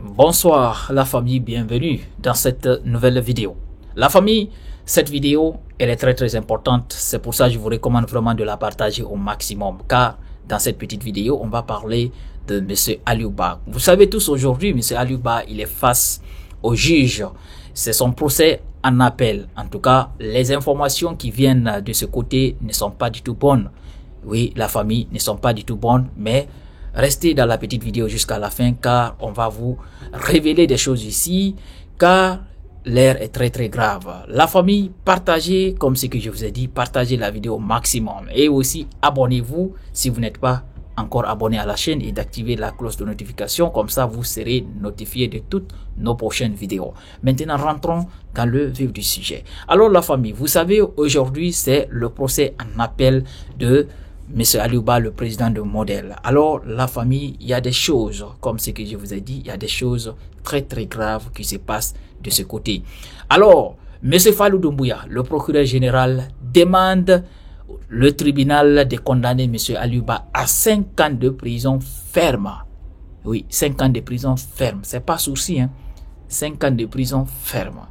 Bonsoir la famille, bienvenue dans cette nouvelle vidéo. La famille, cette vidéo, elle est très importante, c'est pour ça que je vous recommande vraiment de la partager au maximum, car dans cette petite vidéo, on va parler de M. Aliou Ba. Vous savez tous aujourd'hui, M. Aliou Ba, il est face au juge. C'est son procès en appel. En tout cas, les informations qui viennent de ce côté ne sont pas du tout bonnes. Oui, la famille ne sont pas du tout bonnes, mais restez dans la petite vidéo jusqu'à la fin car on va vous révéler des choses ici car l'air est très grave. La famille, partagez comme ce que je vous ai dit, partagez la vidéo au maximum et aussi abonnez-vous si vous n'êtes pas encore abonné à la chaîne et d'activer la cloche de notification, comme ça vous serez notifié de toutes nos prochaines vidéos. Maintenant rentrons dans le vif du sujet. Alors la famille, vous savez aujourd'hui c'est le procès en appel de M. Aliou Ba, le président de Model. Alors la famille, il y a des choses, comme ce que je vous ai dit, il y a des choses très graves qui se passent de ce côté. Alors, M. Fallou Doumbouya, le procureur général, demande le tribunal de condamner M. Aliou Ba à 5 ans de prison ferme. Oui, 5 ans de prison ferme, c'est pas souci, hein. 5 ans de prison ferme.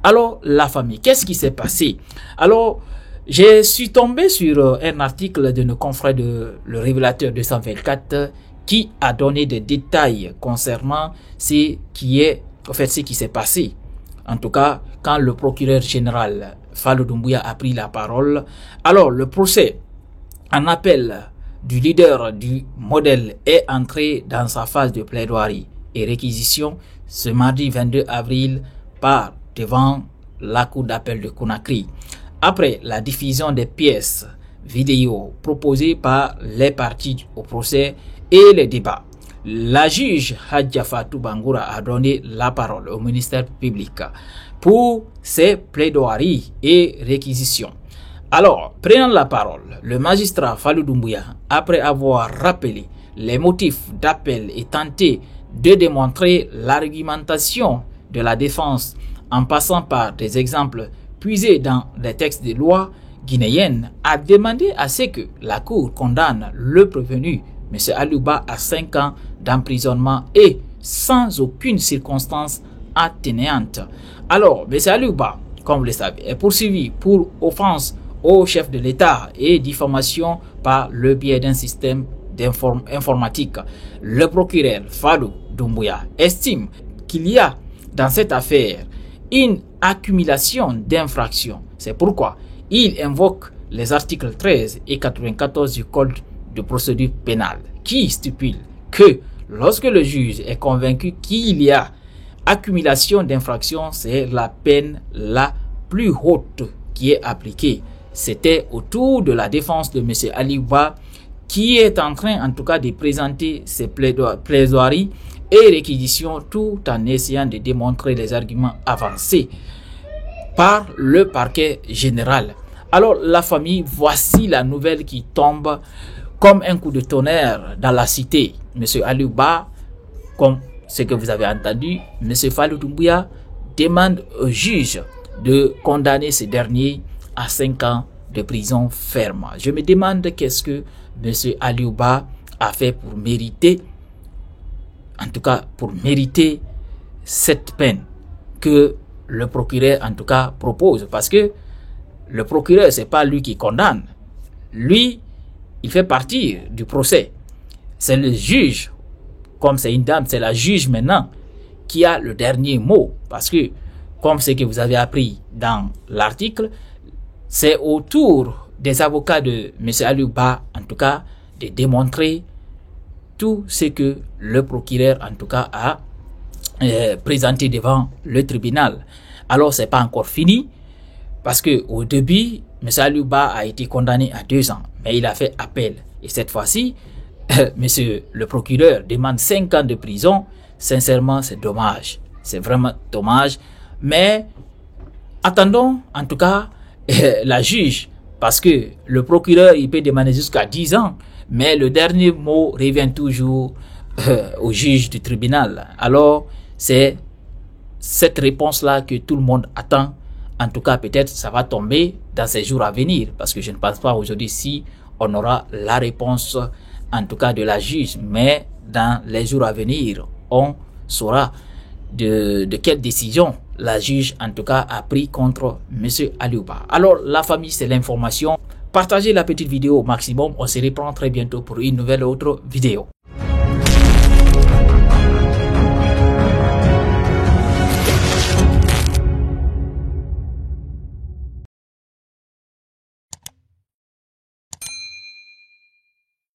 Alors, la famille, qu'est-ce qui s'est passé? Alors, je suis tombé sur un article de nos confrères de Le Révélateur 224 qui a donné des détails concernant ce qui s'est passé. En tout cas, quand le procureur général Fallou Doumbouya a pris la parole, alors le procès en appel du leader du Model est entré dans sa phase de plaidoirie et réquisition ce mardi 22 avril par devant la cour d'appel de Conakry. Après la diffusion des pièces vidéo proposées par les parties au procès et les débats, la juge Hadja Fatou Bangoura a donné la parole au ministère public pour ses plaidoiries et réquisitions. Alors, prenant la parole, le magistrat Fallou Doumbouya, après avoir rappelé les motifs d'appel et tenté de démontrer l'argumentation de la défense en passant par des exemples puisés dans les textes de loi guinéennes, a demandé à ce que la Cour condamne le prévenu, M. Aliou Ba, à 5 ans d'emprisonnement et sans aucune circonstance atténuante. Alors, M. Aliou Ba, comme vous le savez, est poursuivi pour offense au chef de l'État et diffamation par le biais d'un système informatique. Le procureur Fallou Doumbouya estime qu'il y a dans cette affaire une accumulation d'infractions. C'est pourquoi il invoque les articles 13 et 94 du Code de procédure pénale qui stipule que lorsque le juge est convaincu qu'il y a accumulation d'infractions, c'est la peine la plus haute qui est appliquée. C'était autour de la défense de M. Aliou Ba qui est en train en tout cas de présenter ses plaidoiries et réquisitions tout en essayant de démontrer les arguments avancés par le parquet général. Alors la famille, voici la nouvelle qui tombe comme un coup de tonnerre dans la cité. M. Aliou Ba, comme ce que vous avez entendu, M. Fallou Doumbouya demande au juge de condamner ce dernier à 5 ans de prison ferme. Je me demande qu'est-ce que M. Aliou Ba a fait pour mériter, en tout cas pour mériter cette peine que le procureur en tout cas propose, parce que le procureur c'est pas lui qui condamne, lui il fait partie du procès, c'est le juge, comme c'est une dame, c'est la juge maintenant qui a le dernier mot, parce que comme ce que vous avez appris dans l'article, c'est au tour des avocats de M. Aliou Ba en tout cas de démontrer tout ce que le procureur en tout cas a présenté devant le tribunal. Alors c'est pas encore fini parce que au début M. Aliou Ba a été condamné à 2 ans, mais il a fait appel et cette fois-ci monsieur le procureur demande 5 ans de prison. Sincèrement c'est dommage, c'est vraiment dommage, mais attendons en tout cas la juge, parce que le procureur il peut demander jusqu'à 10 ans, mais le dernier mot revient toujours au juge du tribunal. Alors c'est cette réponse là que tout le monde attend. En tout cas peut-être ça va tomber dans ces jours à venir, parce que je ne pense pas aujourd'hui si on aura la réponse en tout cas de la juge, mais dans les jours à venir on saura de quelle décision la juge en tout cas a pris contre M. Aliouba. Alors la famille, c'est l'information. Partagez la petite vidéo au maximum. On se reprend très bientôt pour une nouvelle autre vidéo.